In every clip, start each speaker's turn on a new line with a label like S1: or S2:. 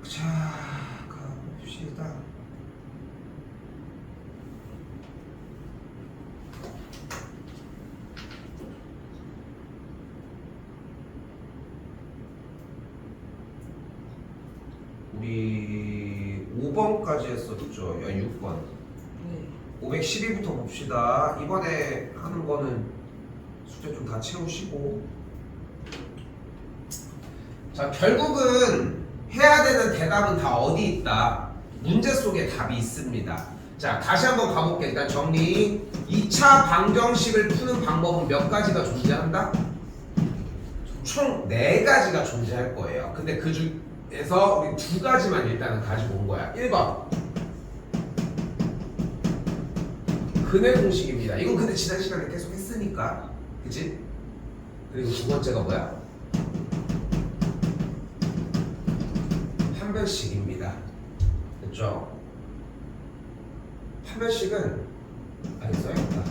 S1: 자, 가봅시다. 우리 5번까지 했었죠. 6번.
S2: 네.
S1: 512부터 봅시다. 이번에 하는 거는 숙제 좀 다 채우시고. 자, 결국은 해야 되는 대답은 다 어디 있다? 문제 속에 답이 있습니다. 자, 다시 한번 가볼게요. 일단 정리. 2차 방정식을 푸는 방법은 몇 가지가 존재한다? 총 4가지가 존재할 거예요. 근데 그 중에서 우리 2가지만 일단은 가지고 온 거야. 1번. 근의 공식입니다. 이건 근데 지난 시간에 계속 했으니까. 그치? 그리고 2번째가 뭐야? 판별식입니다. 됐죠? 판별식은 써야겠다.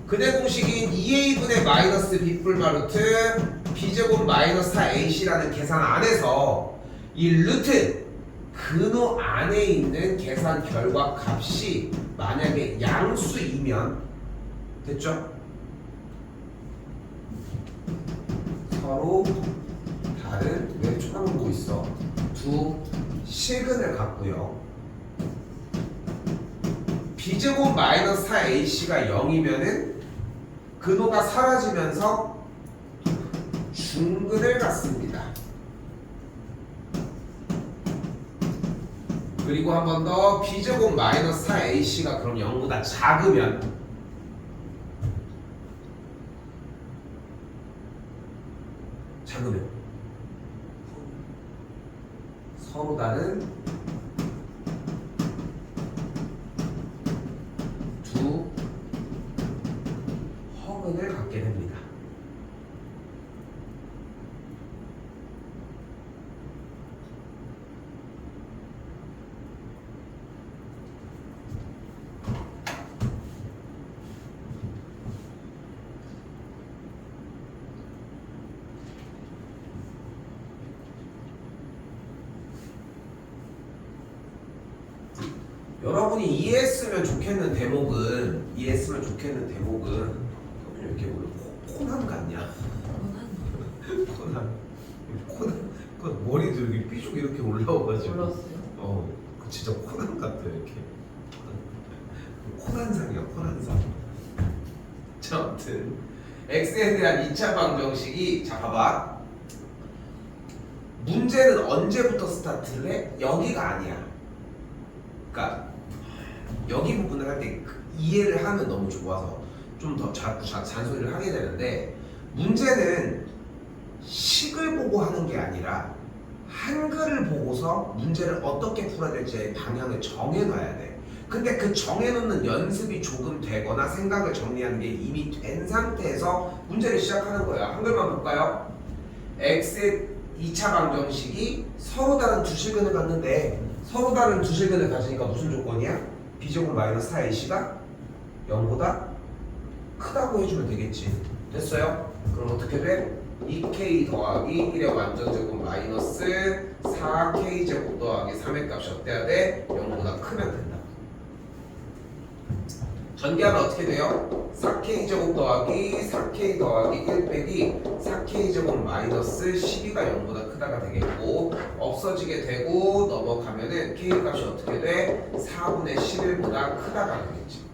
S1: 근의 공식인 2a분의 마이너스 b뿔마 루트 b제곱 마이너스 4ac라는 계산 안에서 이 루트 근호 안에 있는 계산 결과 값이 만약에 양수이면 됐죠? 서로 다른 왜 쳐다보고 있어? 두 실근을 갖고요. b제곱 마이너스 4ac가 0이면은 근호가 사라지면서 중근을 갖습니다. 그리고 한 번 더 b제곱 마이너스 4ac가 그럼 0보다 작으면 서로 다른 두 허근을 갖게 됩니다. 여러분이 이해했으면 좋겠는 대목은 이렇게 오늘 코난 같냐? 코난 머리도 여기 삐죽 이렇게 올라와가지고
S2: 몰랐어요?
S1: 그 진짜 코난 같아 이렇게. 코난상이야 코난상. 자, 아무튼 x에 대한 2차 방정식이 자 봐봐. 문제는 언제부터 스타트를 해? 여기가 아니야. 그러니까 여기 부분을 할 때 이해를 하면 너무 좋아서 좀 더 자꾸 잔소리를 하게 되는데, 문제는 식을 보고 하는 게 아니라 한글을 보고서 문제를 어떻게 풀어야 될지의 방향을 정해놔야 돼. 근데 그 정해놓는 연습이 조금 되거나 생각을 정리하는 게 이미 된 상태에서 문제를 시작하는 거야. 한글만 볼까요? x의 2차 방정식이 서로 다른 두 실근을 갖는데, 서로 다른 두 실근을 가지니까 무슨 조건이야? b제곱 마이너스 4ac가 0보다 크다고 해주면 되겠지. 됐어요? 그럼 어떻게 돼? 2k 더하기 1의 완전제곱 마이너스 4k 제곱 더하기 3의 값이 어때야 돼? 0보다 크면 된다. 전개하면 어떻게 돼요? 4k 제곱 더하기 4k 더하기 1 빼기 4k 제곱 마이너스 12가 0보다 크다가 되겠고, 없어지게 되고 넘어가면은 k 값이 어떻게 돼? 4분의 11보다 크다가 되겠지.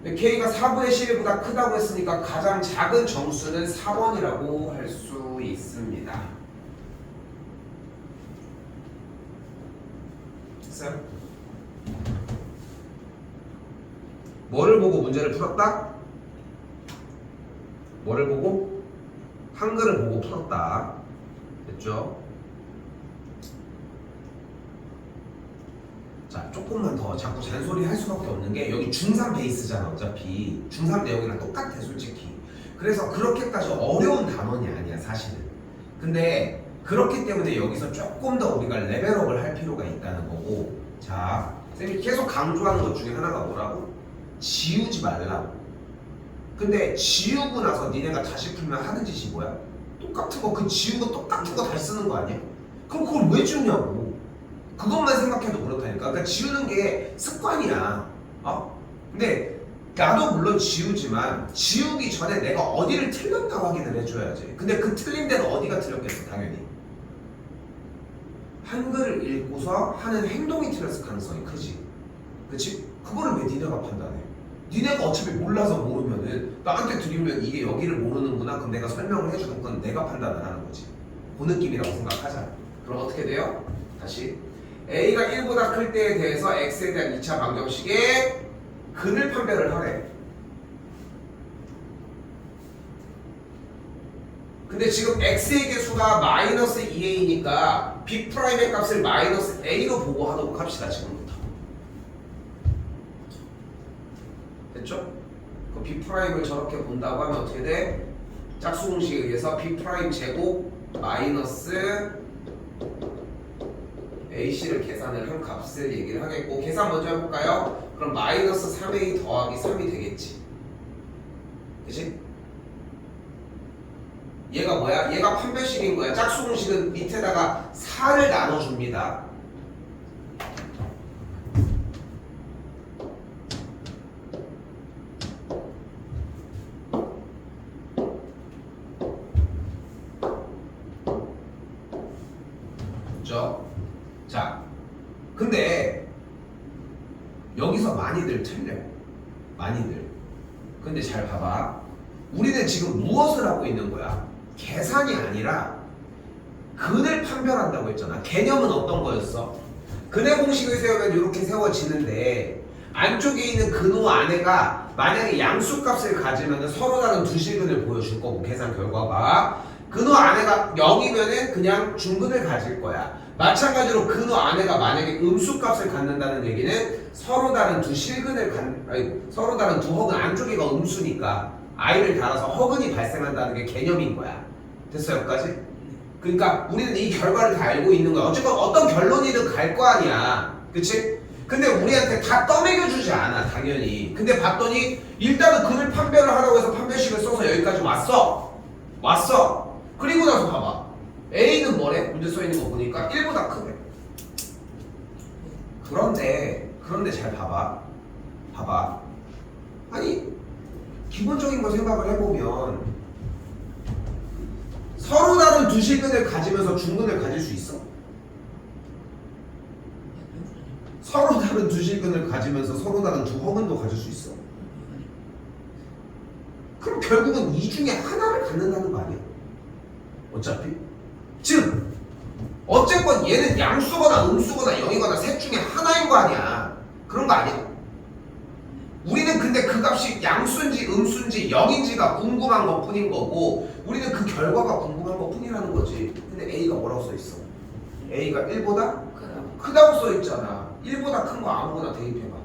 S1: k가 4분의 11보다 크다고 했으니까 가장 작은 정수는 4번이라고 할 수 있습니다. 됐어요? 뭐를 보고 문제를 풀었다? 뭐를 보고? 한글을 보고 풀었다. 됐죠? 자, 조금만 더 자꾸 잔소리 할 수밖에 없는 게, 여기 중3 베이스잖아. 어차피 중3 내용이랑 똑같아 솔직히. 그래서 그렇게까지 어려운 단원이 아니야 사실은. 근데 그렇기 때문에 여기서 조금 더 우리가 레벨업을 할 필요가 있다는 거고. 자, 쌤이 계속 강조하는 것 중에 하나가 뭐라고? 지우지 말라고. 근데 지우고 나서 니네가 다시 풀면 하는 짓이 뭐야? 똑같은 거, 그 지운 거 똑같은 거 다시 쓰는 거 아니야? 그럼 그걸 왜 지우냐고. 그것만 생각해도 그렇다니까. 그러니까 지우는 게 습관이야. 근데 나도 물론 지우지만 지우기 전에 내가 어디를 틀렸나 확인을 해줘야지. 근데 그 틀린 데는 어디가 틀렸겠어, 당연히. 한글을 읽고서 하는 행동이 틀렸을 가능성이 크지. 그치? 그거를 왜 니네가 판단해? 니네가 어차피 몰라서 모르면은 나한테 드리면 이게 여기를 모르는구나. 그럼 내가 설명을 해주는 건 내가 판단을 하는 거지. 그 느낌이라고 생각하자. 그럼 어떻게 돼요? 다시 A가 1보다 클 때에 대해서 X에 대한 2차 방정식의 근을 판별을 하래. 근데 지금 X의 개수가 마이너스 2A니까 B'의 값을 마이너스 A로 보고 하도록 합시다. 지금부터 됐죠? 그럼 B'을 저렇게 본다고 하면 어떻게 돼? 짝수공식에 의해서 B' 제곱 마이너스 AC를 계산을 한 값을 얘기를 하겠고, 계산 먼저 해볼까요? 그럼 마이너스 3A 더하기 3이 되겠지. 그치? 얘가 뭐야? 얘가 판별식인 거야. 짝수공식은 밑에다가 4를 나눠줍니다. 그죠? 자, 근데 여기서 많이들 틀려. 많이들. 근데 잘 봐봐. 우리는 지금 무엇을 하고 있는 거야? 계산이 아니라 근을 판별한다고 했잖아. 개념은 어떤 거였어? 근의 공식을 세우면 이렇게 세워지는데 안쪽에 있는 근호 안에가 만약에 양수값을 가지면 서로 다른 두 실근을 보여줄 거고, 계산 결과가 근호 안에가 0이면은 그냥 중근을 가질 거야. 마찬가지로 근호 안에가 만약에 음수값을 갖는다는 얘기는 서로 다른 두 실근을 서로 다른 두 허근, 안쪽에가 음수니까 i를 달아서 허근이 발생한다는 게 개념인 거야. 됐어 여기까지? 그러니까 우리는 이 결과를 다 알고 있는 거야. 어쨌건 어떤 결론이든 갈 거 아니야. 그치? 근데 우리한테 다 떠먹여주지 않아 당연히. 근데 봤더니 일단은 근을 판별을 하라고 해서 판별식을 써서 여기까지 왔어. 그리고 나서 봐봐. A는 뭐래? 문제 써있는 거 보니까 1보다 크대. 그런데 잘 봐봐. 아니 기본적인 거 생각을 해보면 서로 다른 두 실근을 가지면서 중근을 가질 수 있어? 서로 다른 두 실근을 가지면서 서로 다른 두 허근도 가질 수 있어? 그럼 결국은 이 중에 하나를 갖는다는 거 아니야? 어차피? 즉 어쨌건 얘는 양수거나 음수거나 0이거나 셋 중에 하나인 거 아니야. 그런 거 아니야? 우리는 근데 그 값이 양수인지 음수인지 0인지가 궁금한 것 뿐인 거고, 우리는 그 결과가 궁금한 것 뿐이라는 거지. 근데 A가 뭐라고 써있어? A가 1보다 크다고 써있잖아. 1보다 큰 거 아무거나 대입해봐.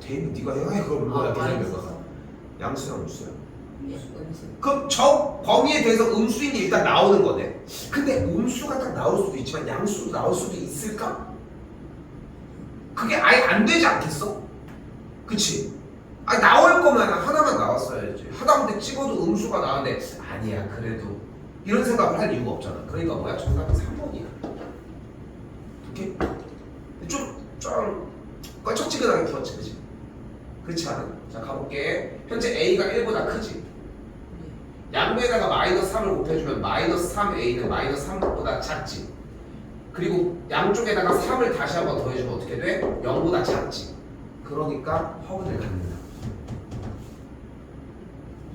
S1: 대입은 네가 해야 그럼 뭐야? 대입해봐. 양수야 음수야? 그럼 저 범위에 대해서 음수인 게 일단 나오는 거네. 근데 음수가 딱 나올 수도 있지만 양수도 나올 수도 있을까? 그게 아예 안 되지 않겠어? 그치? 아니 나올 거면 하나만 나왔어야지. 하다못해 찍어도 음수가 나왔는데 아니야 그래도 이런 생각을 할 이유가 없잖아. 그러니까 뭐야? 정답은 3번이야. 오케이? 좀 껄쩍지근하게 풀었지 그치? 그렇지 않아? 자 가볼게. 현재 A가 1보다 크지? 양배에다가 마이너스 3을 곱해주면 마이너스 3A는 마이너스 3보다 작지? 그리고 양쪽에다가 3을 다시 한번 더해주면 어떻게 돼? 0보다 작지? 그러니까 허근을 갖는다.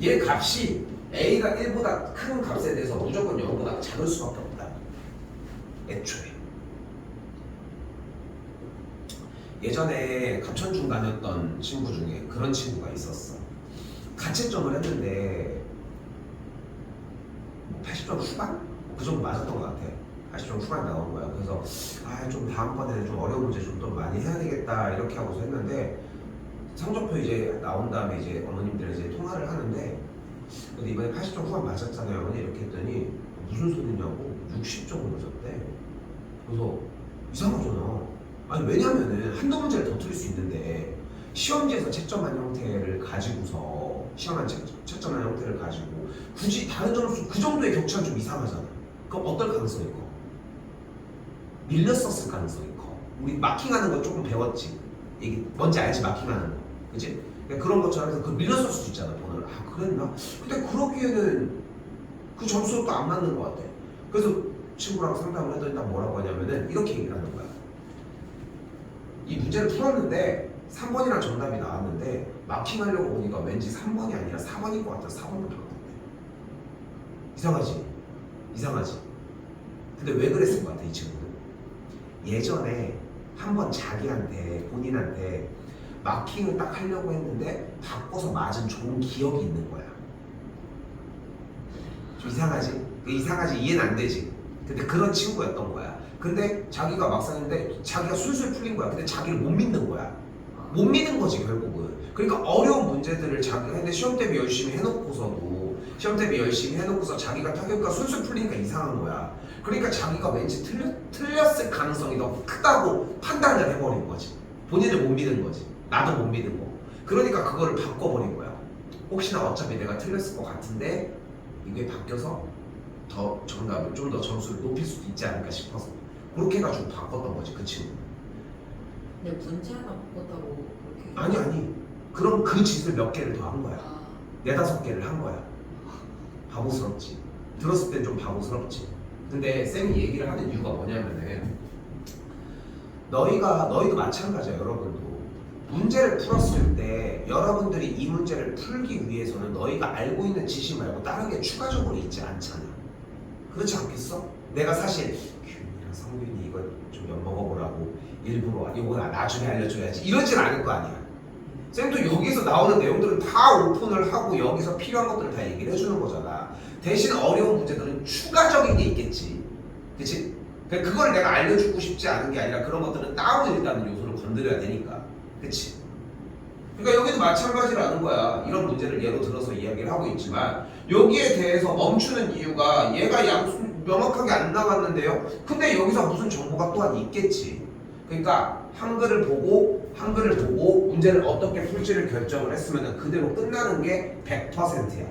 S1: 얘 값이 A가 1보다 큰 값에 대해서 무조건 0보다 작을 수밖에 없다. 애초에. 예전에 갑천중 다녔던 친구 중에 그런 친구가 있었어. 가채점을 했는데 80점 후반? 그 정도 맞았던 것 같아. 80점 후반 나온 거야. 그래서 좀 다음번에는 좀 어려운 문제 좀 더 많이 해야 되겠다 이렇게 하고서 했는데, 성적표 이제 나온 다음에 이제 어머님들 이제 통화를 하는데, 근데 이번에 80점 후반 맞았잖아요 어머니 이렇게 했더니 무슨 소리냐고 60점을 맞았대. 그래서 이상하잖아. 아니 왜냐면은 한두 문제를 더 틀릴 수 있는데 시험지에서 채점한 형태를 가지고서 시험한 채점한 형태를 가지고 굳이 다른 점수 그 정도의 격차는 좀 이상하잖아. 그럼 어떨 가능성이 커? 밀렸었을 가능성이 커. 우리 마킹하는 거 조금 배웠지. 이게 뭔지 알지? 마킹하는 거, 그치? 그러니까 그런 것처럼 해서 그 밀렸을 수도 있잖아, 번호를. 아, 그랬나? 근데 그러기에는 그 점수가 또 안 맞는 것 같아. 그래서 친구랑 상담을 했더니 딱 뭐라고 하냐면은 이렇게 얘기를 하는 거야. 이 문제를 풀었는데 3번이랑 정답이 나왔는데 마킹하려고 보니까 왠지 3번이 아니라 4번일 것 같아서 4번을 바꿨대. 이상하지? 이상하지? 근데 왜 그랬을 것 같아, 이 친구는? 예전에 한번 자기한테, 본인한테 마킹을 딱 하려고 했는데 바꿔서 맞은 좋은 기억이 있는 거야. 좀 이상하지? 이상하지? 이해는 안 되지? 근데 그런 친구였던 거야. 근데 자기가 막상 했는데 자기가 술술 풀린 거야. 근데 자기를 못 믿는 거야. 못 믿는 거지, 결국은. 그러니까 어려운 문제들을 자기가 했는데 시험 대비 열심히 해놓고서도 시험 대비 열심히 해놓고서 자기가 타격가 술술 풀리니까 이상한 거야. 그러니까 자기가 왠지 틀렸을 가능성이 더 크다고 판단을 해버린 거지. 본인을 못 믿는 거지. 나도 못 믿는 거. 그러니까 그거를 바꿔버린 거야. 혹시나 어차피 내가 틀렸을 것 같은데 이게 바뀌어서 더 정답을 좀 더 점수를 높일 수도 있지 않을까 싶어서 그렇게 해가지고 바꿨던 거지, 그 친구.
S2: 근데 문제 하나 바꿨다고 그렇게.
S1: 아니 그럼 그 짓을 몇 개를 더 한 거야.
S2: 아,
S1: 4-5개를 한 거야. 바보스럽지. 들었을 땐 좀 바보스럽지. 근데 쌤이 얘기를 하는 이유가 뭐냐면은 너희도 마찬가지야. 여러분도 문제를 풀었을 때 여러분들이 이 문제를 풀기 위해서는 너희가 알고 있는 지식 말고 다른 게 추가적으로 있지 않잖아. 그렇지 않겠어? 내가 사실 규민이랑 성균이 이거 좀 먹어보라고 일부러 이거 나중에 알려줘야지 이러진 않을 거 아니야. 쌤도 여기서 나오는 내용들은 다 오픈을 하고 여기서 필요한 것들을 다 얘기를 해주는 거잖아. 대신 어려운 문제들은 추가적인 게 있겠지. 그치? 그걸 내가 알려주고 싶지 않은 게 아니라 그런 것들은 따로 일단은 요소를 건드려야 되니까. 그치? 그러니까 여기도 마찬가지라는 거야. 이런 문제를 예로 들어서 이야기를 하고 있지만 여기에 대해서 멈추는 이유가 얘가 명확하게 안 나왔는데요. 근데 여기서 무슨 정보가 또한 있겠지. 그러니까 한글을 보고 문제를 어떻게 풀지를 결정을 했으면 그대로 끝나는 게 100%야.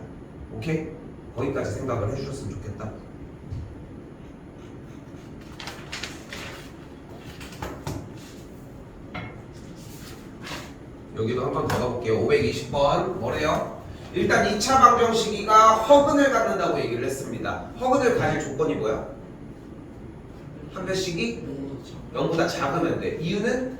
S1: 오케이? 거기까지 생각을 해주셨으면 좋겠다. 여기도 한 번 더 가볼게요. 520번 뭐래요? 일단 2차 방정 시기가 허근을 갖는다고 얘기를 했습니다. 허근을 가질 조건이 뭐야? 한별식이 0보다 작으면 돼. 이유는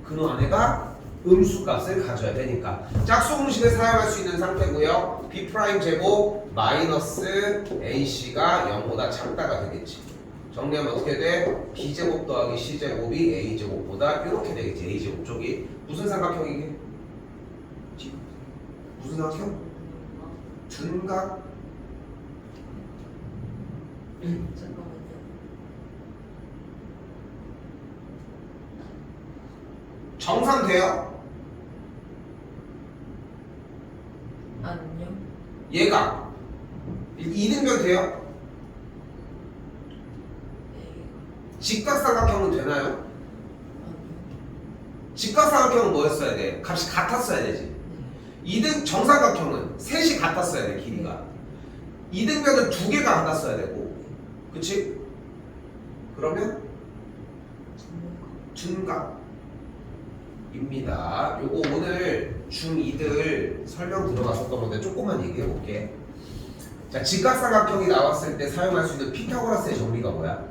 S1: 근호 안에가 음수값을 가져야 되니까. 짝수 공식을 사용할 수 있는 상태고요. B' 제곱 마이너스 AC가 0보다 작다가 되겠지. 정리하면 어떻게 돼? B제곱 더하기 C제곱이 A제곱보다 이렇게 되겠지. A제곱 쪽이 무슨 삼각형이게? 무슨 삼각형? 둔각.
S2: 잠깐만요.
S1: 정상 돼요?
S2: 아니요.
S1: 얘가 이등변 돼요?
S2: 네.
S1: 직각삼각형은 되나요?
S2: 아니요.
S1: 직각삼각형은 뭐였어야 돼? 값이 같았어야 되지.
S2: 네.
S1: 정삼각형은 셋이 같았어야 돼, 길이가. 이등변은 2개가 같았어야 되고, 그치? 그러면 둔각입니다. 요거 오늘 중2들 설명 들어갔었던 건데 조금만 얘기해 볼게. 자, 직각삼각형이 나왔을 때 사용할 수 있는 피타고라스의 정리가 뭐야?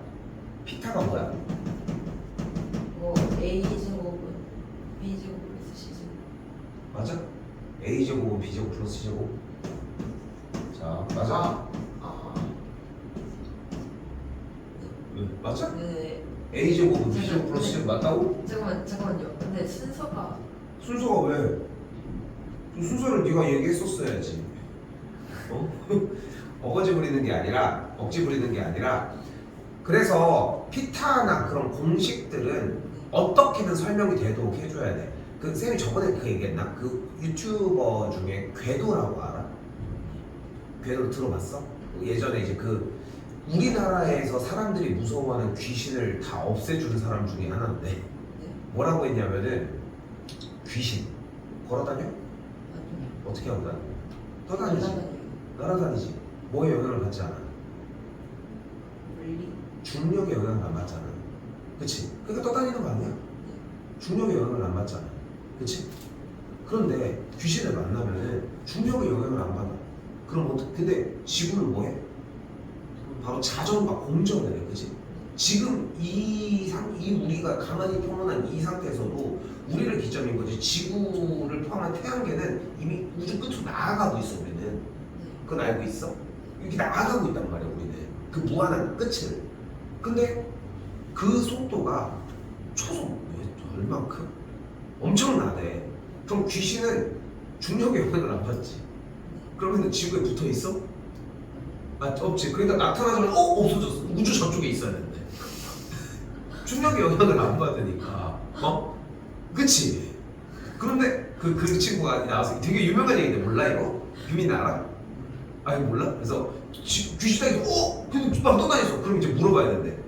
S1: 피타가 뭐야?
S2: A제곱은 B제곱 플러스 C제곱.
S1: 맞아? A제곱은 B제곱 플러스 C제곱. 자, 맞아? 왜? 맞아?
S2: 네.
S1: A제곱은 B제곱 플러스 C제곱 맞다고?
S2: 잠깐만요. 근데 순서가
S1: 순서가 왜? 그 순서를 네가 얘기했었어야지. 어? 어거지 부리는 게 아니라 억지 부리는 게 아니라 그래서 피타나 그런 공식들은 어떻게든 설명이 되도록 해줘야 돼. 그 쌤이 저번에 그 얘기했나? 그 유튜버 중에 궤도라고 알아? 궤도 들어봤어? 예전에 이제 그 우리나라에서 사람들이 무서워하는 귀신을 다 없애주는 사람 중에 하나인데
S2: 네.
S1: 뭐라고 했냐면은 귀신 걸어다녀?
S2: 아니요.
S1: 어떻게 한다? 떠다니지.
S2: 날아다녀요.
S1: 날아다니지. 뭐에 영향을 받지 않아?
S2: 물리.
S1: 중력에 영향을 안 받잖아. 그치? 그러니까 떠다니는 거 아니야? 중력에 영향을 안 받잖아. 그치? 그런데 귀신을 만나면은 중력의 영향을 안 받아. 그럼 근데 지구는 뭐해? 바로 자전과 공전을 해. 그치? 지금 이 우리가 가만히 평온한 이 상태에서도 우리를 기점인 거지. 지구를 포함한 태양계는 이미 우주 끝으로 나아가고 있어. 우리는 그건 알고 있어? 이렇게 나아가고 있단 말이야. 우리는 그 무한한 끝을. 근데 그 속도가 초속 얼만큼? 엄청나대. 그럼 귀신은 중력의 영향을 안 받지. 그러면 지구에 붙어 있어? 아, 없지. 그러니까 나타나자마자 없어졌어. 우주 저쪽에 있어야 되는데. 중력의 영향을 안 받으니까. 그치? 그런데 그 친구가 나와서 되게 유명한 얘기인데 몰라 이거? 비밀 알아? 아니 몰라? 그래서 귀신이 근데 막 떠다녔어. 그럼 이제 물어봐야 되는데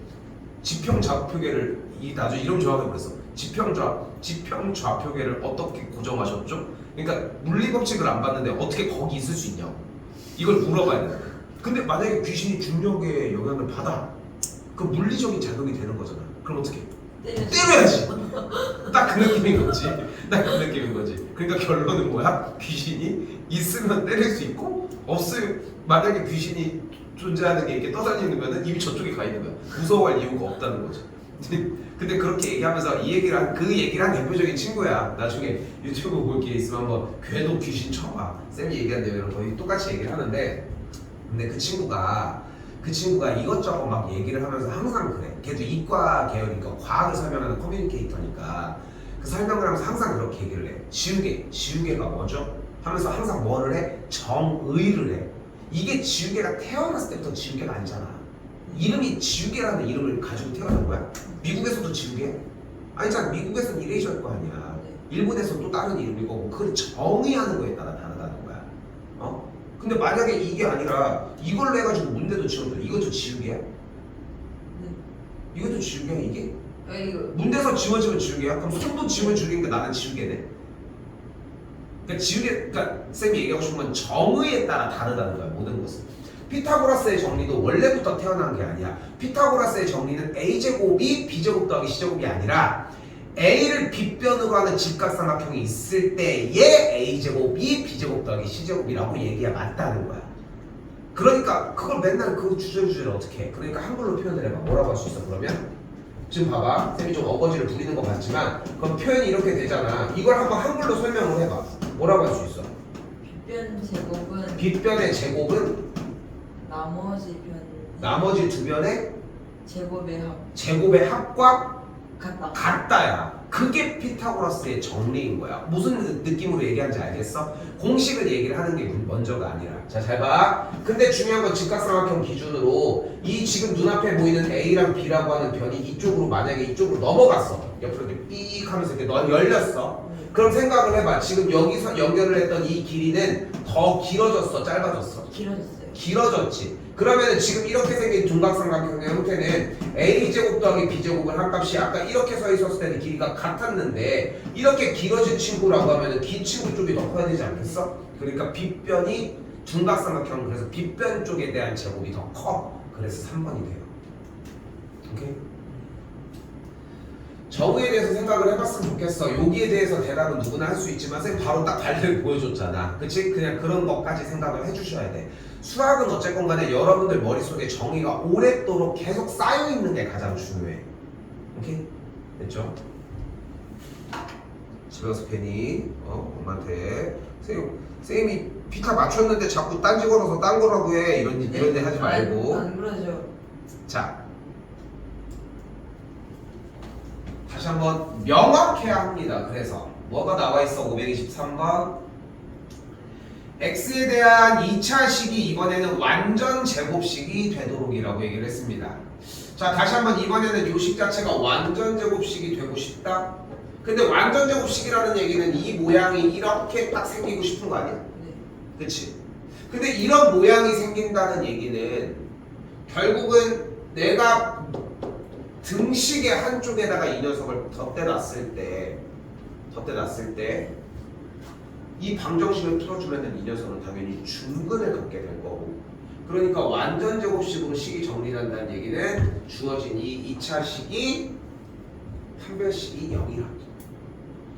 S1: 지평 좌표계를 아주 이름 정확하게 그랬어. 지평 좌표계를 어떻게 고정하셨죠? 그러니까 물리 법칙을 안 봤는데 어떻게 거기 있을 수 있냐고. 이걸 물어봐야 돼. 근데 만약에 귀신이 중력의 영향을 받아, 그 물리적인 작용이 되는 거잖아. 그럼 어떻게? 때려야지. 딱 그 느낌인 거지. 딱 그 느낌인 거지. 그러니까 결론은 뭐야? 귀신이 있으면 때릴 수 있고 없으면 만약에 귀신이 존재하는 게 이렇게 떠다니는 거는 이미 저쪽에 가 있는 거야. 무서워할 이유가 없다는 거죠. 근데 그렇게 얘기하면서 그 얘기를 한 대표적인 친구야. 나중에 유튜브 볼 기회 있으면 한번 궤도 귀신 쳐봐. 쌤이 얘기한 내용이랑 거의 똑같이 얘기를 하는데, 근데 그 친구가 이것저것 막 얘기를 하면서 항상 그래. 걔도 이과 계열이니까 과학을 설명하는 커뮤니케이터니까 그 설명을 하면서 항상 그렇게 얘기를 해. 지우개가 뭐죠? 하면서 항상 뭐를 해? 정의를 해. 이게 지우개가 태어났을 때부터 지우개가 아니잖아. 이름이 지우개라는 이름을 가지고 태어난 거야. 미국에서도 지우개? 아니잖아. 미국에서는 이레이셔일 거 아니야. 일본에서는 또 다른 이름일 거고. 그걸 정의하는 거에 따라 다르다는 거야. 근데 만약에 이게 아니라 이걸로 해가지고 문제도 지워도 이것도 지우개야? 이것도 지우개야 이게? 문제서 지워지면 지우개야? 그럼 손도 지우면 지우개니까 나는 지우개네? 그러니까 쌤이 얘기하고 싶은 건 정의에 따라 다르다는 거야. 모든 것은. 피타고라스의 정리도 원래부터 태어난 게 아니야. 피타고라스의 정리는 a제곱이 b제곱 더하기 c제곱이 아니라 a를 빗변으로 하는 직각삼각형이 있을 때에 a제곱이 b제곱 더하기 c제곱이라고 얘기가 맞다는 거야. 그러니까 그걸 맨날 그 주저주저를 어떻게 해? 그러니까 한글로 표현을 해봐. 뭐라고 할 수 있어 그러면? 지금 봐봐. 쌤이 좀 어거지를 부리는 것 같지만 그럼 표현이 이렇게 되잖아. 이걸 한번 한글로 설명을 해봐. 뭐라고 할 수 있어? 빗변의 제곱은 나머지 두 변의 제곱의 합과 같다야. 그게 피타고라스의 정리인 거야. 무슨 느낌으로 얘기하는지 알겠어? 공식을 얘기를 하는 게 먼저가 아니라. 자, 잘 봐. 근데 중요한 건 직각삼각형 기준으로 이 지금 눈앞에 보이는 A랑 B라고 하는 변이 이쪽으로 만약에 이쪽으로 넘어갔어. 옆으로 이렇게 삑 하면서 이렇게 열렸어. 그럼 생각을 해봐. 지금 여기서 연결을 했던 이 길이는 더 길어졌어? 짧아졌어? 길어졌지. 그러면 지금 이렇게 생긴 둔각삼각형의 형태는 a제곱 더하기 b제곱을 한 값이 아까 이렇게 서 있었을 때는 길이가 같았는데 이렇게 길어진 친구라고 하면 긴 친구 쪽이 더 커야 되지 않겠어? 그러니까 빗변이 둔각삼각형, 그래서 빗변 쪽에 대한 제곱이 더 커. 그래서 3번이 돼요. 오케이? 정의에 대해서 생각을 해봤으면 좋겠어. 여기에 대해서 대답은 누구나 할 수 있지만 쌤 바로 딱 발레를 보여줬잖아. 그치? 그냥 그런 것까지 생각을 해주셔야 돼. 수학은 어쨌건 간에 여러분들 머릿속에 정의가 오랫도록 계속 쌓여있는 게 가장 중요해. 오케이? 됐죠? 집에 가서 괜히 엄마한테 쌤이 피타 맞췄는데 자꾸 딴지 걸어서 딴 거라고 해. 이런 데 하지 말고.
S2: 안 그러죠.
S1: 자, 다시 한번 명확해야 합니다. 그래서 뭐가 나와 있어? 523번. x에 대한 2차식이 이번에는 완전 제곱식이 되도록이라고 얘기를 했습니다. 자, 다시 한번 이번에는 요식 자체가 완전 제곱식이 되고 싶다. 근데 완전 제곱식이라는 얘기는 이 모양이 이렇게 딱 생기고 싶은 거 아니야? 그치? 근데 이런 모양이 생긴다는 얘기는 결국은 내가 등식의 한쪽에다가 이 녀석을 덧대놨을 때 이 방정식을 풀어주면 이 녀석은 당연히 중근을 갖게 될 거고, 그러니까 완전 제곱식으로 식이 정리된다는 얘기는 주어진 이 2차 식이 판별식이 0이라.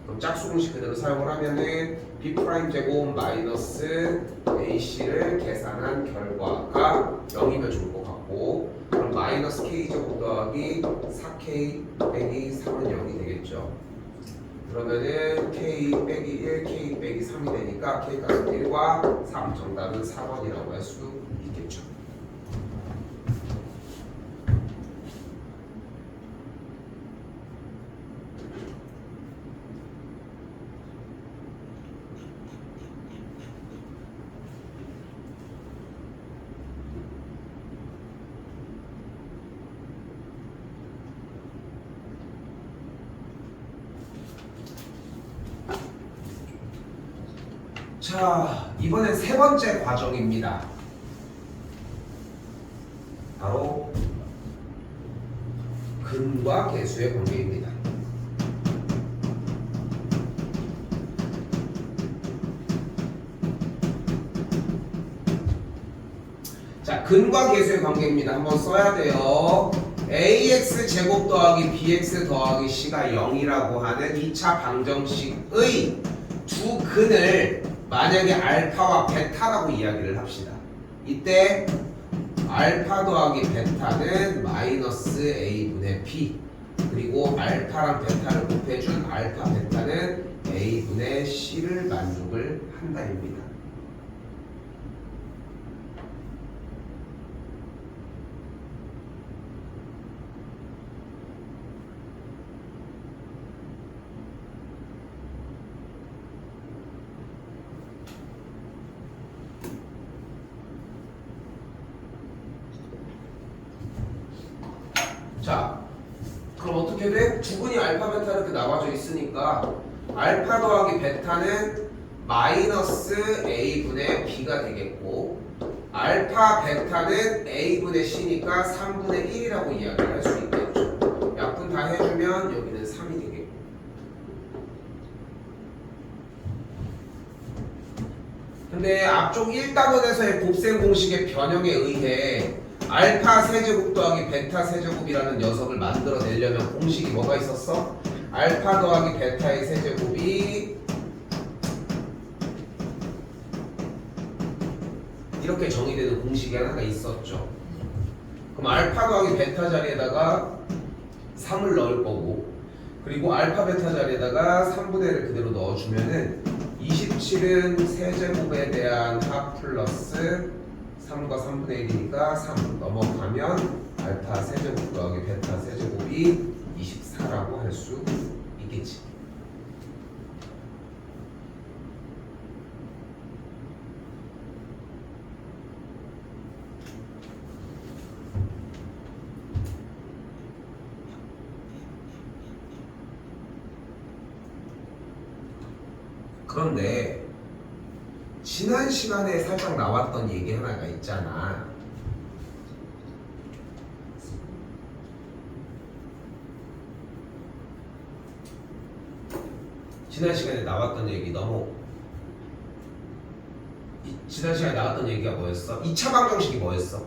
S1: 그럼 짝수 공식 그대로 사용을 하면은 b 프라임 제곱 마이너스 ac를 계산한 결과가 0이면 좋을 것 같고, 그럼 마이너스 k 제곱 더하기 4k 빼기 3은 0이 되겠죠. 그러면은 k 빼기 1, k 빼기 3이 되니까 k 값은 1과 3, 정답은 4번이라고 할 수 있겠죠. 자, 이번엔 세 번째 과정입니다. 바로 근과 계수의 관계입니다. 자, 근과 계수의 관계입니다. 한번 써야 돼요. ax 제곱 더하기 bx 더하기 c가 0이라고 하는 2차 방정식의 두 근을 만약에 알파와 베타라고 이야기를 합시다. 이때 알파 더하기 베타는 마이너스 a분의 b, 그리고 알파랑 베타를 곱해준 알파 베타는 a분의 c를 만족을 한다입니다. 자, 그럼 어떻게 돼? 두 분이 알파 베타 이렇게 나와져 있으니까 알파 더하기 베타는 마이너스 a분의 b가 되겠고, 알파 베타는 a분의 c니까 3분의 1이라고 이야기를 할 수 있겠죠. 약분 다 해주면 여기는 3이 되겠고, 근데 앞쪽 1단원에서의 곱셈 공식의 변형에 의해 알파 세제곱 더하기 베타 세제곱이라는 녀석을 만들어내려면 공식이 뭐가 있었어? 알파 더하기 베타의 세제곱이 이렇게 정의되는 공식이 하나가 있었죠. 그럼 알파 더하기 베타 자리에다가 3을 넣을 거고, 그리고 알파 베타 자리에다가 3분의 1을 그대로 넣어주면은 27은 세제곱에 대한 합 플러스 3과 3분의 1이니까 3 넘어가면 알파 세제곱 더하기 베타 세제곱이 24라고 할 수 있겠지. 그런데 지난 시간에 살짝 나왔던 얘기 하나가 있잖아. 지난 시간에 나왔던 얘기 지난 시간에 나왔던 얘기가 뭐였어? 2차 방정식이 뭐였어?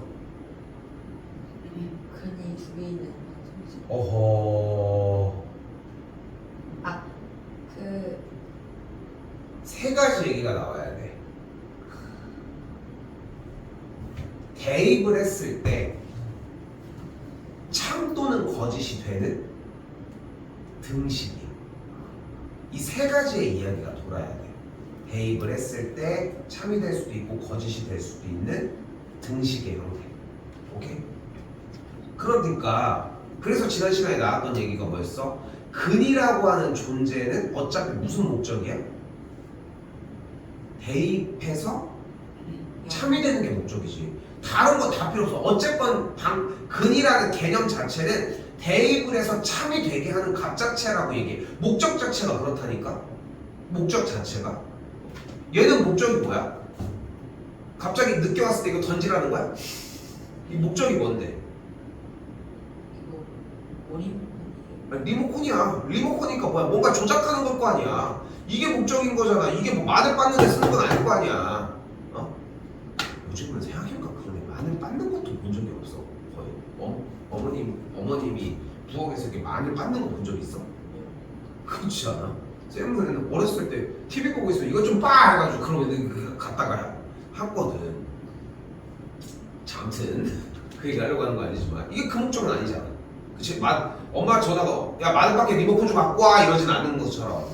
S2: 근이 두 개 있는 방정식.
S1: 어허,
S2: 그
S1: 세 가지 얘기가 나와야 돼. 대입을 했을 때 참 또는 거짓이 되는 등식이, 이 세 가지의 이야기가 돌아야 돼. 대입을 했을 때 참이 될 수도 있고 거짓이 될 수도 있는 등식의 형태. 오케이? 그러니까 그래서 지난 시간에 나왔던 얘기가 뭐였어? 근이라고 하는 존재는 어차피 무슨 목적이야? 대입해서 참이 되는 게 목적이지. 다른 거 다 필요 없어. 어쨌건 근이라는 개념 자체는 대입을 해서 참이 되게 하는 값 자체라고 얘기해. 목적 자체가 그렇다니까. 목적 자체가. 얘는 목적이 뭐야? 갑자기 늦게 왔을 때 이거 던지라는 거야? 이 목적이 뭔데?
S2: 이거
S1: 리모컨이야. 리모컨이니까 뭐야? 뭔가 조작하는 걸 거 아니야. 이게 목적인 거잖아. 이게 뭐 마늘 빻는 데 쓰는 건 아닐 거 아니야. 어? 요즘은 생각해보니까 그러네. 마늘 빻는 것도 본 적이 없어. 거의. 어머님이 부엌에서 이렇게 마늘 빻는 거 본 적 있어? 그렇지 않아? 쌤은 어렸을 때 TV 보고 있으면 이거 좀 빠! 해가지고 그러면 그 갖다가 했거든. 자, 아무튼 그 얘기 하려고 하는 거 아니지만 이게 그 목적은 아니잖아. 그치? 엄마 전화가 야 마늘 밖에 리모컨 좀 갖고 와 이러진 않는 것처럼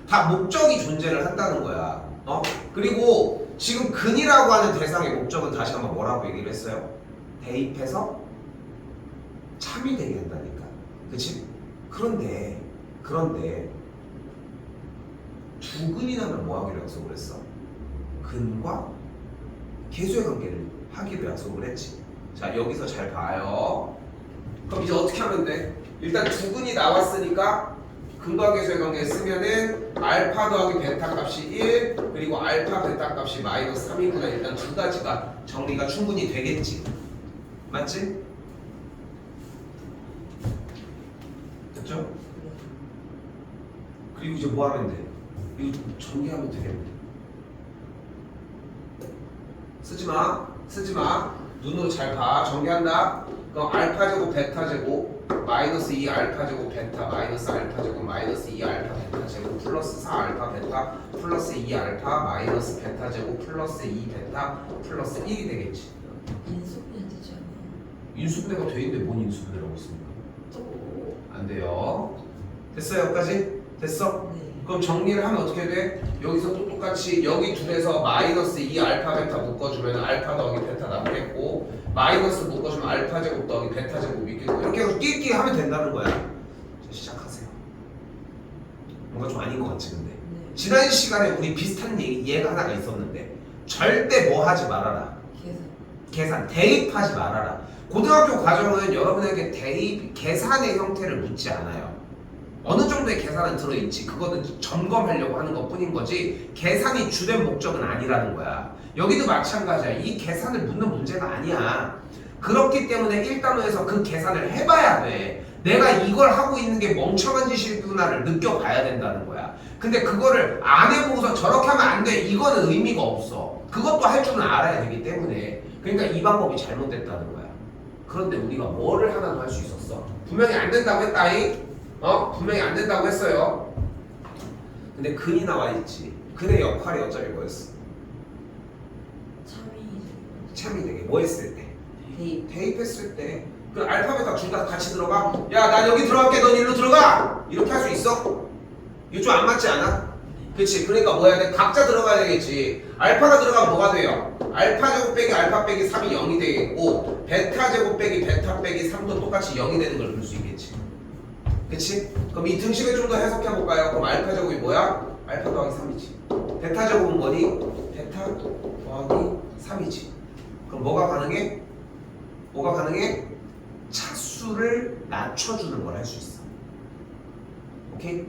S1: 다 목적이 존재를 한다는 거야. 그리고 지금 근이라고 하는 대상의 목적은 다시 한번 뭐라고 얘기를 했어요? 대입해서 참이 되게 한다니까. 그치? 그런데 두 근이 나면 뭐 하기로 약속을 했어? 근과 계수의 관계를 하기로 약속을 했지. 자, 여기서 잘 봐요. 그럼 이제 어떻게 하면 돼? 일단 두 근이 나왔으니까 근과 계수의 관계 쓰면은 알파 더하기 베타 값이 1 그리고 알파 베타 값이 마이너스 3이구나. 일단 두 가지가 정리가 충분히 되겠지. 맞지? 됐죠? 그리고 이제 뭐 하면 돼? 이거 전개하면 되겠네. 쓰지 마. 눈으로 잘 봐. 전개한다. 그럼 알파 제곱 베타 제곱 마이너스 2 알파 제곱 베타 마이너스 알파 제곱 마이너스 2 알파 베타 제곱 플러스 4 알파 베타 플러스 2 알파 마이너스 베타 제곱 플러스 2 베타 플러스 1이 되겠지.
S2: 인수분해 되지 않아요?
S1: 인수분해가 돼 있는데 뭔 인수분해라고 있습니까?
S2: 또
S1: 안 돼요. 됐어요? 여기까지? 됐어?
S2: 네.
S1: 그럼 정리를 하면 어떻게 돼? 여기서 또 똑같이 여기 둘에서 마이너스 2 알파 베타 묶어주면 알파 더하기 베타 남겠고 마이너스 묶어주면 알파 제곱 더하기 베타 제곱 있겠고 이렇게 해서 끼리 하면 된다는 거야. 자, 시작하세요. 뭔가 좀 아닌 것 같지 근데
S2: 네.
S1: 지난 시간에 우리 비슷한 예가 하나가 있었는데 절대 뭐 하지 말아라. 계산 대입하지 말아라. 고등학교 과정은 여러분에게 대입 계산의 형태를 묻지 않아요. 어느 정도의 계산은 들어있지. 그거는 점검하려고 하는 것 뿐인 거지 계산이 주된 목적은 아니라는 거야. 여기도 마찬가지야. 이 계산을 묻는 문제가 아니야. 그렇기 때문에 1단원에서 그 계산을 해봐야 돼. 내가 이걸 하고 있는 게 멍청한 짓이구나를 느껴봐야 된다는 거야. 근데 그거를 안 해보고서 저렇게 하면 안 돼. 이거는 의미가 없어. 그것도 할 줄은 알아야 되기 때문에. 그러니까 이 방법이 잘못됐다는 거야. 그런데 우리가 뭐를 하나 더 할 수 있었어? 분명히 안 된다고 했다잉? 분명히 안 된다고 했어요. 근데 근이 나와 있지. 근의 역할이 어차피 뭐였어? 참이 되게 뭐 했을 때? 대입했을 때. 그 알파벳 둘 다 같이 들어가? 야, 난 여기 들어갈게. 넌 일로 들어가. 이렇게 할 수 있어? 이거 좀 안 맞지 않아? 그치? 그러니까 뭐 해야 돼? 각자 들어가야 되겠지. 알파가 들어가면 뭐가 돼요? 알파 제곱 빼기 알파 빼기 3이 0이 되겠고 베타 제곱 빼기 베타 빼기 3도 똑같이 0이 되는 걸 볼 수 있겠지. 그치? 그럼 이 등식을 좀 더 해석해 볼까요? 그럼 알파 제곱이 뭐야? 알파 더하기 3이지. 베타 제곱은 뭐니? 베타 더하기 3이지. 그럼 뭐가 가능해? 차수를 낮춰주는 걸 할 수 있어. 오케이?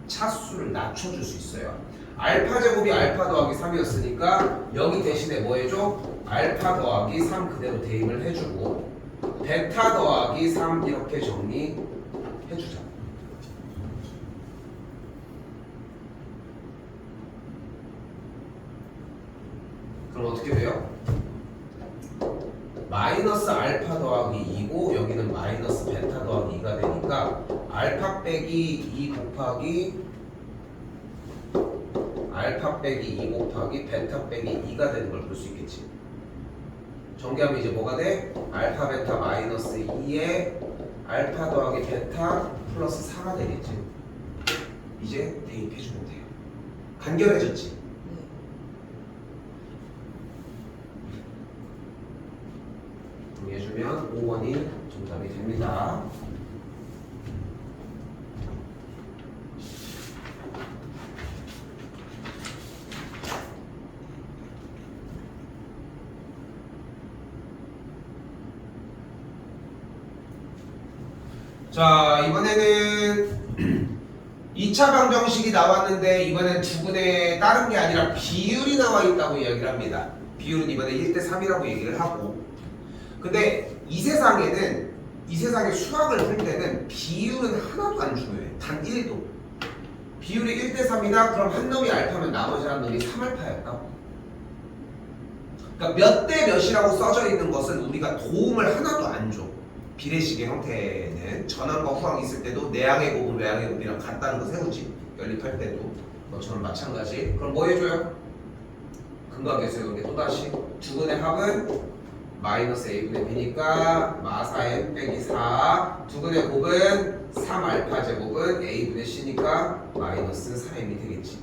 S1: 차수를 낮춰줄 수 있어요. 알파 제곱이 알파 더하기 3이었으니까 여기 대신에 뭐 해줘? 알파 더하기 3 그대로 대입을 해주고 베타 더하기 3 이렇게 정리해주자. 그럼 어떻게 돼요? 마이너스 알파 더하기 2고 여기는 마이너스 베타 더하기 2가 되니까 알파 빼기 2 곱하기 알파 빼기 2 곱하기 베타 빼기 2가 되는 걸 볼 수 있겠지. 정리하면 이제 뭐가 돼? 알파 베타 마이너스 2에 알파 더하기 베타 플러스 4가 되겠지. 이제 대입해주면 돼요. 간결해졌지? 정리해주면 5번이 정답이 됩니다. 자, 이번에는 2차 방정식이 나왔는데 이번엔 두근에 다른 게 아니라 비율이 나와 있다고 이야기를 합니다. 비율은 이번에 1대3이라고 얘기를 하고 근데 이 세상에 수학을 풀 때는 비율은 하나도 안 중요해. 단 1도. 비율이 1대3이다? 그럼 한 놈이 알파면 나머지 한 놈이 3알파였다. 그러니까 몇 대 몇이라고 써져 있는 것은 우리가 도움을 하나도 안 줘. 비례식의 형태는 전항과 후항 있을 때도 내항의 곱은 외항의 곱이랑 같다는 거 세우지. 연립할 때도 너처럼 마찬가지. 그럼 뭐 해줘요? 근각에서 여기 또다시 두근의 합은 마이너스 a분의 b니까 마사 n 빼기 4. 두근의 곱은 3알파 제곱은 a분의 c니까 마이너스 4m이 되겠지.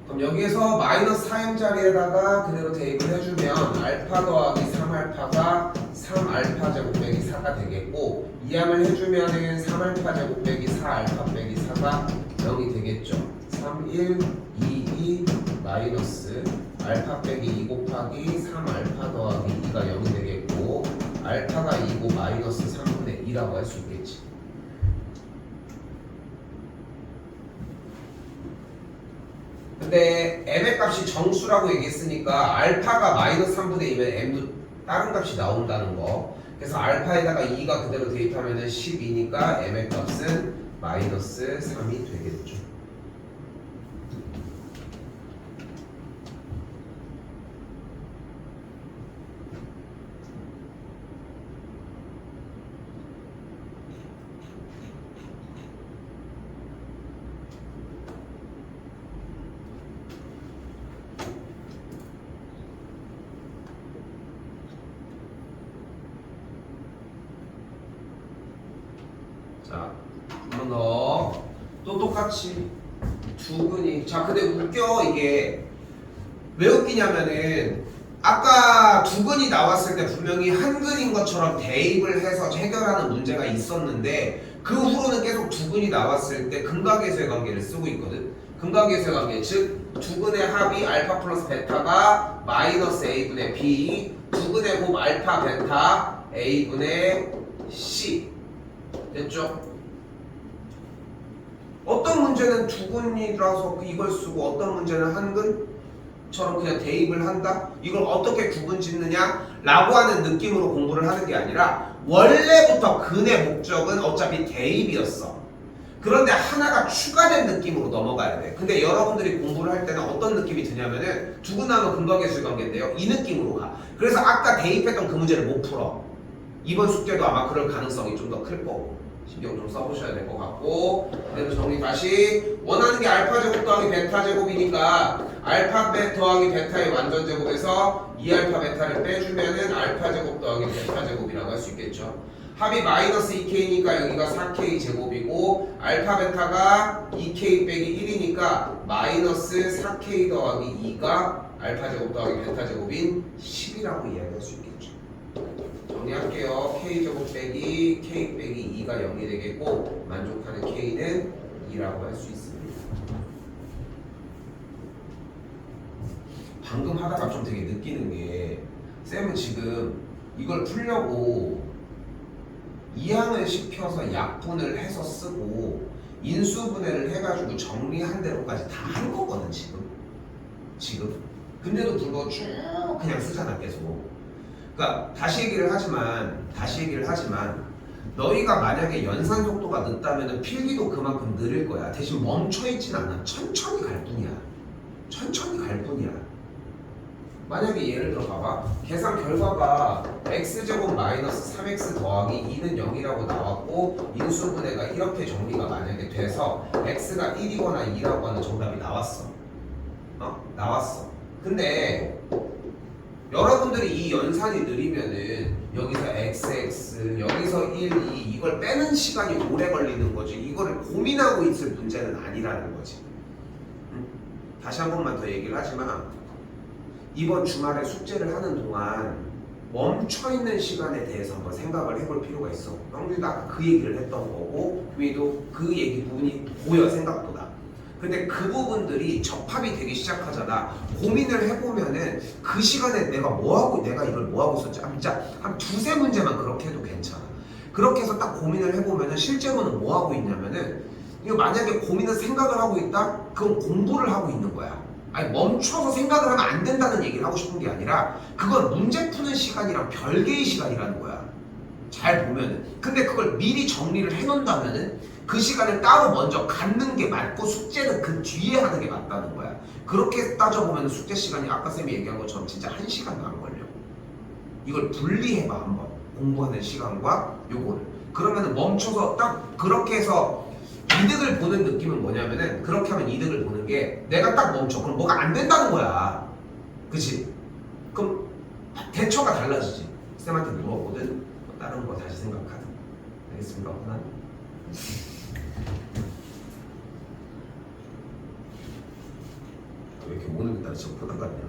S1: 그럼 여기에서 마이너스 4m짜리에다가 그대로 대입을 해주면 알파 더하기 3알파가 3알파 제곱 빼기 4가 되겠고, 이항을 해주면은 3알파 제곱 빼기 4알파 빼기 4가 0이 되겠죠. 3, 1, 2, 2 마이너스 알파 빼기 2 곱하기 3알파 더하기 2가 0이 되겠고, 알파가 2고 마이너스 3분의 2라고 할 수 있겠지. 근데 m의 값이 정수라고 얘기했으니까 알파가 마이너스 3분의 2면 m도 다른 값이 나온다는 거. 그래서 알파에다가 2가 그대로 대입하면 12니까 m의 값은 마이너스 3이 되겠죠. 자, 한 번 더. 또 똑같이 두근이. 자, 근데 웃겨. 이게 왜 웃기냐면은 아까 두근이 나왔을 때 분명히 한근인 것처럼 대입을 해서 해결하는 문제가 있었는데, 그 후로는 계속 두근이 나왔을 때 근각계수의 관계를 쓰고 있거든. 근각계수의 관계, 즉 두근의 합이 알파 플러스 베타가 마이너스 a분의 b, 두근의 곱 알파 베타 a분의 c. 됐죠? 어떤 문제는 두근이라서 이걸 쓰고, 어떤 문제는 한근처럼 그냥 대입을 한다? 이걸 어떻게 구분 짓느냐? 라고 하는 느낌으로 공부를 하는 게 아니라, 원래부터 근의 목적은 어차피 대입이었어. 그런데 하나가 추가된 느낌으로 넘어가야 돼. 근데 여러분들이 공부를 할 때는 어떤 느낌이 드냐면은 두근하면 근각계수의 관계인데요, 이 느낌으로 가. 그래서 아까 대입했던 그 문제를 못 풀어. 이번 숙제도 아마 그럴 가능성이 좀 더 클 거고, 신경 좀 써보셔야 될 것 같고. 그대로 정리 다시. 원하는 게 알파 제곱 더하기 베타 제곱이니까 알파 더하기 베타의 완전 제곱에서 2알파 베타를 빼주면은 알파 제곱 더하기 베타 제곱이라고 할 수 있겠죠. 합이 마이너스 2k니까 여기가 4k 제곱이고, 알파 베타가 2k 빼기 1이니까 마이너스 4k 더하기 2가 알파 제곱 더하기 베타 제곱인 10이라고 이야기할 수 있겠죠. 정리할게요. k제곱 빼기 k 빼기 2가 0이 되겠고, 만족하는 k는 2라고 할 수 있습니다. 방금 하다가 좀 되게 느끼는 게, 쌤은 지금 이걸 풀려고 이항을 시켜서 약분을 해서 쓰고 인수분해를 해가지고 정리한 대로까지 다 한 거거든 지금. 근데도 불구하고 쭉 그냥 쓰잖아 계속. 그러니까 다시 얘기를 하지만 너희가 만약에 연산 속도가 늦다면 필기도 그만큼 느릴 거야. 대신 멈춰있진 않아. 천천히 갈 뿐이야. 만약에 예를 들어 봐봐. 계산 결과가 x제곱 마이너스 3x 더하기 2는 0이라고 나왔고, 인수분해가 이렇게 정리가 만약에 돼서 x가 1이거나 2라고 하는 정답이 나왔어. 나왔어. 근데 여러분들이 이 연산이 느리면은 여기서 xx, 여기서 1, 2 이걸 빼는 시간이 오래 걸리는 거지. 이거를 고민하고 있을 문제는 아니라는 거지. 다시 한 번만 더 얘기를 하지만, 이번 주말에 숙제를 하는 동안 멈춰있는 시간에 대해서 한번 생각을 해볼 필요가 있어. 형들도 아까 그 얘기를 했던 거고, 규민이도 그 얘기 부분이 보여 생각보다. 근데 그 부분들이 접합이 되기 시작하잖아. 고민을 해보면은 그 시간에 내가 이걸 뭐하고 있었지? 진짜 한 두세 문제만 그렇게 해도 괜찮아. 그렇게 해서 딱 고민을 해보면은 실제로는 뭐하고 있냐면은, 이거 만약에 고민을 생각을 하고 있다? 그건 공부를 하고 있는 거야. 아니 멈춰서 생각을 하면 안 된다는 얘기를 하고 싶은 게 아니라 그건 문제 푸는 시간이랑 별개의 시간이라는 거야. 잘 보면은. 근데 그걸 미리 정리를 해놓는다면은 그 시간을 따로 먼저 갖는 게 맞고 숙제는 그 뒤에 하는 게 맞다는 거야. 그렇게 따져보면 숙제 시간이 아까 쌤이 얘기한 것처럼 진짜 1시간도 안 걸려. 이걸 분리해봐 한번. 공부하는 시간과 요거를. 그러면은 멈춰서 딱 그렇게 해서 이득을 보는 느낌은 뭐냐면은 그렇게 하면 이득을 보는 게 내가 딱 멈춰. 그럼 뭐가 안 된다는 거야. 그치? 그럼 대처가 달라지지. 쌤한테 물어보든 뭐 다른 거 다시 생각하든. 알겠습니까? 하나? 왜 이렇게 오는 게 따라 진짜 포당 같냐?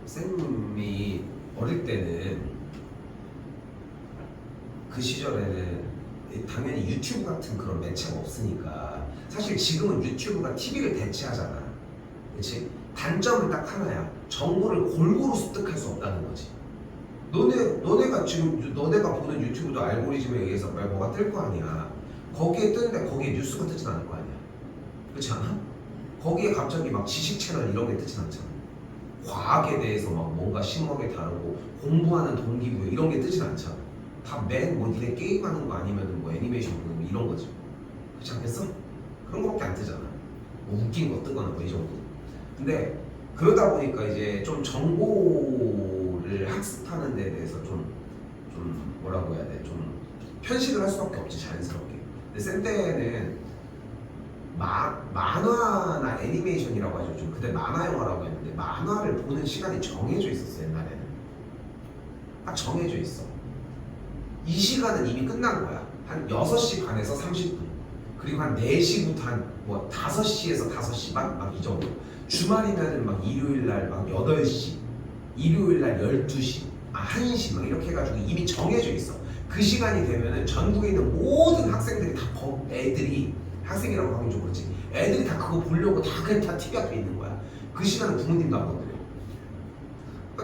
S1: 쌤이 어릴 때는 그 시절에는 당연히 유튜브 같은 그런 매체가 없으니까 사실 지금은 유튜브가 TV를 대체하잖아. 그치? 단점은 딱 하나야. 정보를 골고루 습득할 수 없다는 거지. 너네가 지금 너네가 보는 유튜브도 알고리즘에 의해서 뭐가 뜰 거 아니야. 거기에 뜨는데 거기에 뉴스가 뜨진 않을 거 아니야. 그렇지 않아? 거기에 갑자기 막 지식 채널 이런 게 뜨진 않잖아. 과학에 대해서 막 뭔가 심오하게 다루고 공부하는 동기부여 이런 게 뜨진 않잖아. 다 맨 뭐 니네 게임하는 거 아니면은 뭐 애니메이션 보는 거 이런 거지. 그렇지 않겠어? 그런 거밖에 안 뜨잖아. 뭐 웃긴 거 뜨거나 뭐 이 정도. 근데 그러다 보니까 이제 좀 정보를 학습하는 데 대해서 좀 뭐라고 해야 돼? 좀 편식을 할 수밖에 없지 자연스럽게. 근데 쌤 때는 만화나 애니메이션이라고 하죠. 좀 그때 만화 영화라고 했는데 만화를 보는 시간이 정해져 있었어 옛날에는. 딱 정해져 있어. 이 시간은 이미 끝난 거야. 한 6시 반에서 30분. 그리고 한 4시부터 한 뭐 5시에서 5시 반? 막 이 정도. 주말이면은 막 일요일날 막 8시, 일요일날 12시, 1시 막 이렇게 해가지고 이미 정해져 있어. 그 시간이 되면은 전국에 있는 모든 학생들이 다 애들이 학생이라고 하긴 좀 그렇지. 애들이 다 그거 보려고 다 그냥 다 TV 앞에 있는 거야. 그 시간은 부모님도 안 건드려.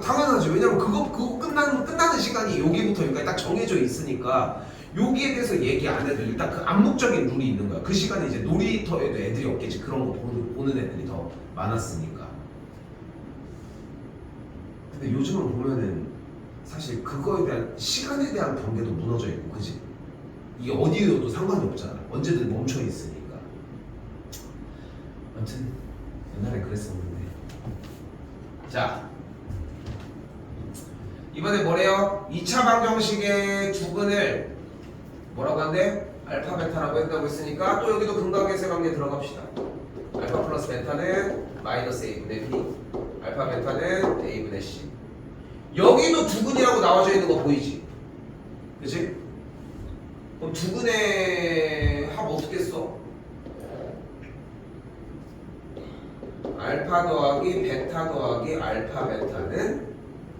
S1: 당연하지. 왜냐면 그거 끝나는 시간이 여기부터 여기까지 딱 정해져 있으니까 여기에 대해서 얘기 안 해도 일단 그 암묵적인 룰이 있는 거야. 그 시간에 이제 놀이터에도 애들이 없겠지. 그런 거 보는 애들이 더 많았으니까. 근데 요즘은 보면은 사실 그거에 대한 시간에 대한 경계도 무너져 있고, 그지? 이게 어디에도 상관이 없잖아. 언제든 멈춰 있으니까. 아무튼 옛날에 그랬었는데. 자, 이번에 뭐래요? 2차 방정식의 두근을 뭐라고 한대? 알파 베타라고 했다고 했으니까 또 여기도 근각의 관계 들어갑시다. 알파 플러스 베타는 마이너스 a분의 b, 알파 베타는 a분의 c. 여기도 두근이라고 나와져 있는 거 보이지? 그치? 그럼 두근의 합 어떻게 써? 알파 더하기 베타 더하기 알파 베타는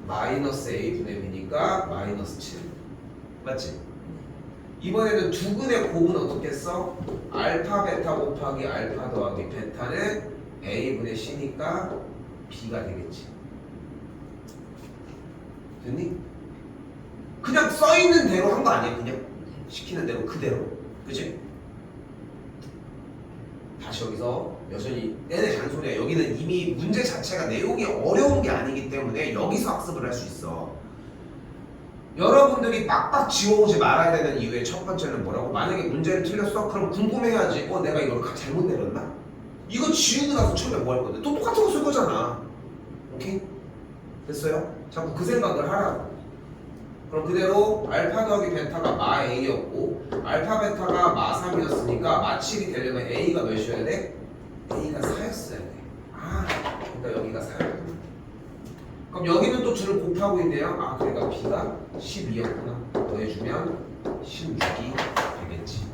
S1: 마이너스 a분의 b니까 마이너스 7. 맞지? 이번에는 두근의 곱은 어떻게 써? 알파 베타 곱하기 알파 더하기 베타는 a분의 c니까 b가 되겠지. 됐니? 그냥 써있는 대로 한 거 아니야? 그냥 시키는 대로 그대로. 그치? 다시 여기서 여전히 내내 잔소리야. 여기는 이미 문제 자체가 내용이 어려운 게 아니기 때문에 여기서 학습을 할 수 있어. 여러분들이 빡빡 지워오지 말아야 되는 이유의 첫 번째는 뭐라고? 만약에 문제를 틀렸어? 그럼 궁금해야지. 내가 이걸 잘못 내렸나? 이거 지우고 나서 처음에 뭐 할 건데? 또 똑같은 거 쓸 거잖아. 오케이? 됐어요? 자꾸 그 생각을 하라고. 그럼 그대로 알파 더하기 베타가 마 A였고 알파 베타가 마 3이었으니까 마 7이 되려면 A가 몇이어야 돼? A가 4였어야 돼. 그러니까 여기가 4였구나. 그럼 여기는 또 둘을 곱하고 있네요. 그러니까 B가 12였구나. 더해주면 16이 되겠지.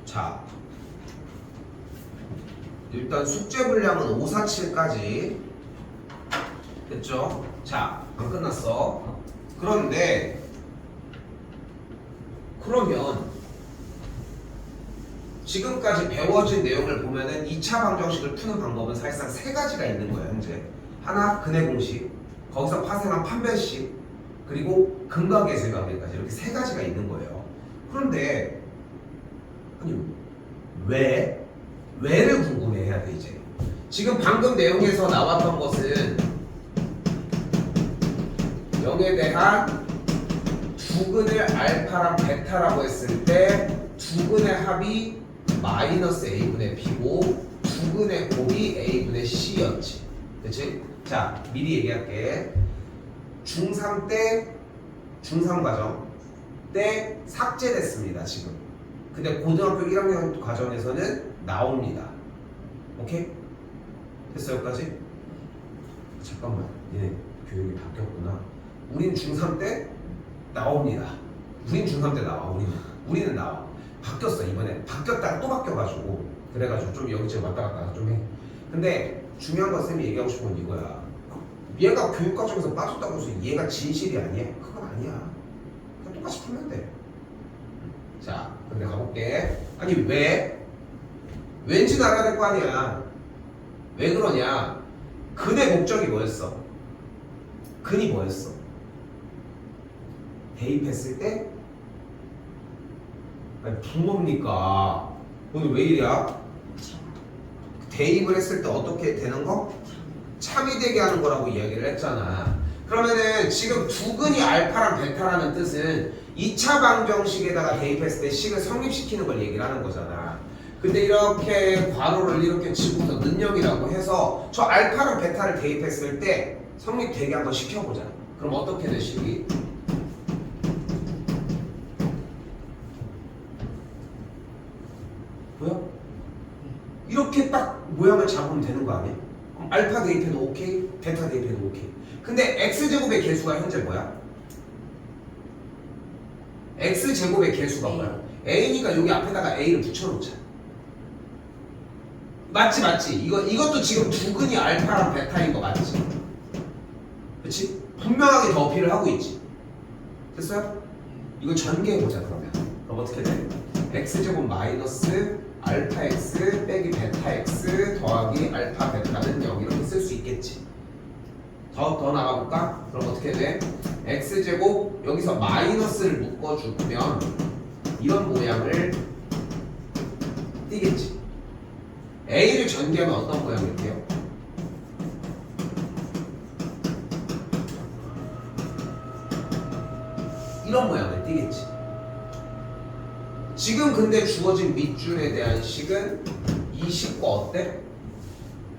S1: 자, 일단 숙제 분량은 5, 4, 7까지 됐죠? 자, 안 끝났어. 그런데 그러면 지금까지 배워진 내용을 보면은 2차 방정식을 푸는 방법은 사실상 세 가지가 있는 거예요, 현재. 하나, 근해 공식, 거기서 파생한 판별식, 그리고 근각예술 관계까지 이렇게 세 가지가 있는 거예요. 그런데 아니 왜를 궁금해해야 돼 이제. 지금 방금 내용에서 나왔던 것은 0에 대한 두근을 알파랑 베타라고 했을 때 두근의 합이 마이너스 a분의 b고 두근의 곱이 a분의 c였지. 그치? 자, 미리 얘기할게. 중3 때 중3 과정 때 삭제됐습니다 지금. 근데 고등학교 1학년 과정에서는 나옵니다. 오케이? 됐어 여기까지? 잠깐만, 얘네 교육이 바뀌었구나. 우린 중3 때 나옵니다. 우린 중3 때 나와. 우리는 나와. 바뀌었어 이번에. 바뀌었다가 또 바뀌어가지고 그래가지고 좀 여기저기 왔다 갔다 좀 해. 근데 중요한 건 쌤이 얘기하고 싶은 건 이거야. 얘가 교육과정에서 빠졌다고 해서 얘가 진실이 아니야? 그건 아니야. 그냥 똑같이 풀면 돼. 자, 근데 가볼게. 아니 왠지는 알아야 될 거 아니야. 왜 그러냐? 근의 목적이 뭐였어? 근이 뭐였어? 대입했을 때? 아니 부모입니까? 오늘 왜 이래야? 대입을 했을 때 어떻게 되는 거? 참이 되게 하는 거라고 이야기를 했잖아. 그러면은 지금 두근이 알파랑 베타라는 뜻은 2차 방정식에다가 대입했을 때 식을 성립시키는 걸 얘기를 하는 거잖아. 근데 이렇게 괄호를 이렇게 치고서 능력이라고 해서 저 알파랑 베타를 대입했을 때 성립되게 한번 시켜보자. 그럼 어떻게 돼 식이? 보여? 이렇게 딱 모양을 잡으면 되는 거 아니야? 그럼 알파 대입해도 오케이, 베타 대입해도 오케이. 근데 x제곱의 개수가 현재 뭐야? x제곱의 개수가 뭐야? a니까 여기 앞에다가 a를 붙여놓자. 맞지? 이것도 지금 두근이 알파랑 베타인 거 맞지? 그치? 분명하게 더 어필을 하고 있지. 됐어요? 이거 전개해보자 그러면. 그럼 어떻게 돼? x제곱 마이너스 알파 x 빼기 베타 x 더하기 알파 베타는 0 이렇게 쓸 수 있겠지. 더 나가볼까? 그럼 어떻게 돼? x제곱 여기서 마이너스를 묶어주면 이런 모양을 띄겠지. a를 전개하면 어떤 모양일게요? 이런 모양을 띄겠지. 지금 근데 주어진 밑줄에 대한 식은 이 식과 어때?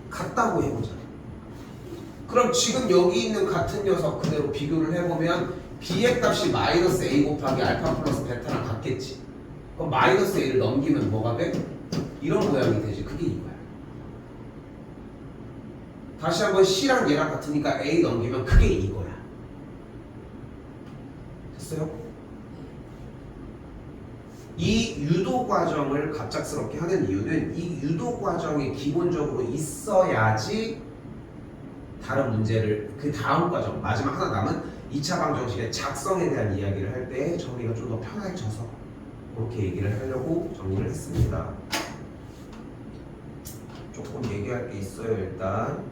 S1: 같다고 해보자. 그럼 지금 여기 있는 같은 녀석 그대로 비교를 해보면 b의 값이 마이너스 a 곱하기 알파 플러스 베타랑 같겠지. 그럼 마이너스 a를 넘기면 뭐가 돼? 이런 모양이 되지. 그게 이거야. 다시 한번 c랑 얘랑 같으니까 a 넘기면 그게 이거야. 됐어요? 이 유도 과정을 갑작스럽게 하는 이유는 이 유도 과정이 기본적으로 있어야지 다른 문제를 그 다음 과정 마지막 하나 남은 2차 방정식의 작성에 대한 이야기를 할 때 정리가 좀 더 편해져서 그렇게 얘기를 하려고 정리를 했습니다. 조금 얘기할 게 있어요 일단.